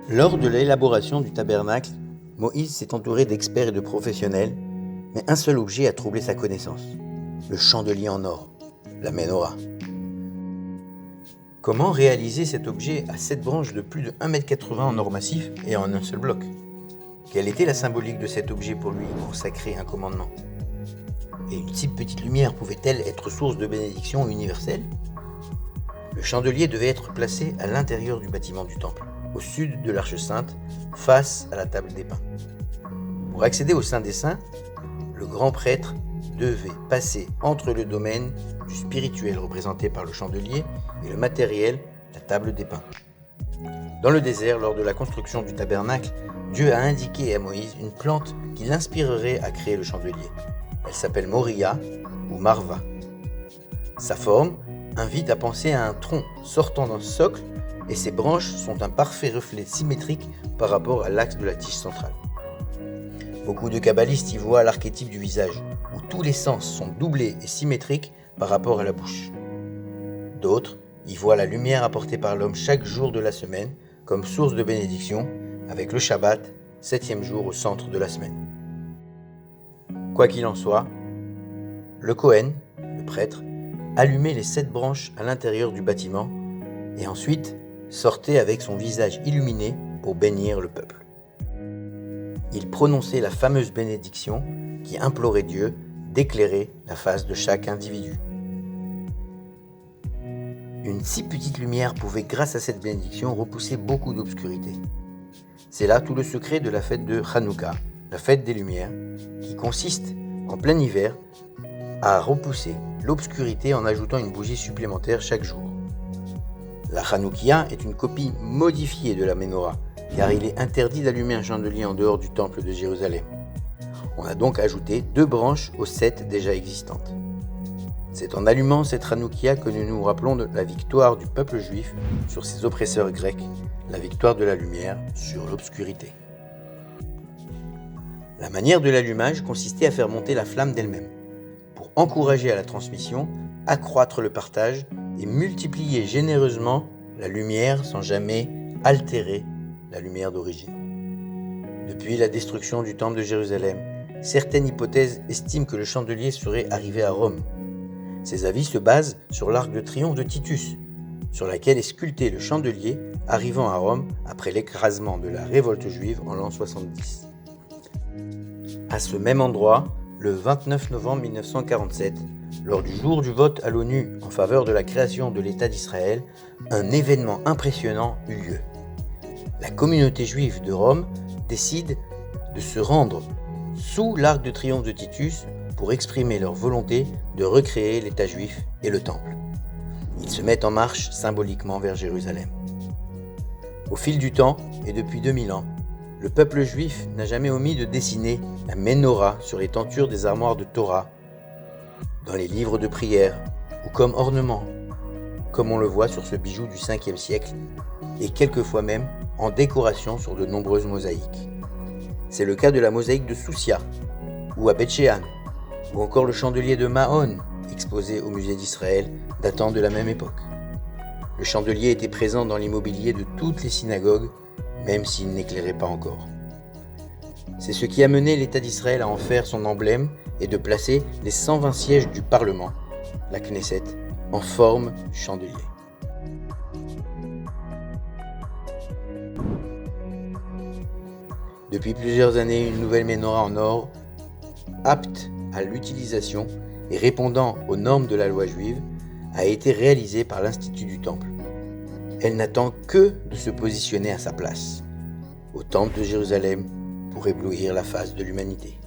Lors de l'élaboration du tabernacle, Moïse s'est entouré d'experts et de professionnels, mais un seul objet a troublé sa connaissance, le chandelier en or, la menorah. Comment réaliser cet objet à 7 branches de plus de 1,80 m en or massif et en un seul bloc? Quelle était la symbolique de cet objet pour lui consacrer un commandement? Et une si petite lumière pouvait-elle être source de bénédiction universelle? Le chandelier devait être placé à l'intérieur du bâtiment du temple, au sud de l'Arche Sainte, face à la table des pains. Pour accéder au Saint des Saints, le grand prêtre devait passer entre le domaine du spirituel représenté par le chandelier et le matériel, la table des pains. Dans le désert, lors de la construction du tabernacle, Dieu a indiqué à Moïse une plante qui l'inspirerait à créer le chandelier. Elle s'appelle Moria ou Marva. Sa forme invite à penser à un tronc sortant d'un socle et ses branches sont un parfait reflet symétrique par rapport à l'axe de la tige centrale. Beaucoup de kabbalistes y voient l'archétype du visage, où tous les sens sont doublés et symétriques par rapport à la bouche. D'autres y voient la lumière apportée par l'homme chaque jour de la semaine comme source de bénédiction, avec le Shabbat, 7e jour au centre de la semaine. Quoi qu'il en soit, le Kohen, le prêtre, allumait les 7 branches à l'intérieur du bâtiment et ensuite sortait avec son visage illuminé pour bénir le peuple. Il prononçait la fameuse bénédiction qui implorait Dieu d'éclairer la face de chaque individu. Une si petite lumière pouvait, grâce à cette bénédiction, repousser beaucoup d'obscurité. C'est là tout le secret de la fête de Hanouka, la fête des Lumières, qui consiste, en plein hiver, à repousser l'obscurité en ajoutant une bougie supplémentaire chaque jour. La Hanoukia est une copie modifiée de la Menorah, car il est interdit d'allumer un chandelier en dehors du temple de Jérusalem. On a donc ajouté 2 branches aux 7 déjà existantes. C'est en allumant cette Hanoukia que nous nous rappelons de la victoire du peuple juif sur ses oppresseurs grecs, la victoire de la lumière sur l'obscurité. La manière de l'allumage consistait à faire monter la flamme d'elle-même, pour encourager à la transmission, accroître le partage et multiplier généreusement la lumière sans jamais altérer la lumière d'origine. Depuis la destruction du temple de Jérusalem, certaines hypothèses estiment que le chandelier serait arrivé à Rome. Ces avis se basent sur l'arc de triomphe de Titus, sur laquelle est sculpté le chandelier arrivant à Rome après l'écrasement de la révolte juive en l'an 70. À ce même endroit, le 29 novembre 1947, lors du jour du vote à l'ONU en faveur de la création de l'État d'Israël, un événement impressionnant eut lieu. La communauté juive de Rome décide de se rendre sous l'arc de triomphe de Titus pour exprimer leur volonté de recréer l'État juif et le temple. Ils se mettent en marche symboliquement vers Jérusalem. Au fil du temps, et depuis 2000 ans, le peuple juif n'a jamais omis de dessiner la Menorah sur les tentures des armoires de Torah, dans les livres de prière ou comme ornement, comme on le voit sur ce bijou du 5e siècle, et quelquefois même en décoration sur de nombreuses mosaïques. C'est le cas de la mosaïque de Soussia, ou à Beth-Shean, ou encore le chandelier de Mahon, exposé au musée d'Israël, datant de la même époque. Le chandelier était présent dans l'immobilier de toutes les synagogues, même s'il n'éclairait pas encore. C'est ce qui a mené l'État d'Israël à en faire son emblème et de placer les 120 sièges du Parlement, la Knesset, en forme de chandelier. Depuis plusieurs années, une nouvelle Menorah en or, apte à l'utilisation et répondant aux normes de la loi juive, a été réalisée par l'Institut du Temple. Elle n'attend que de se positionner à sa place, au Temple de Jérusalem, pour éblouir la face de l'humanité.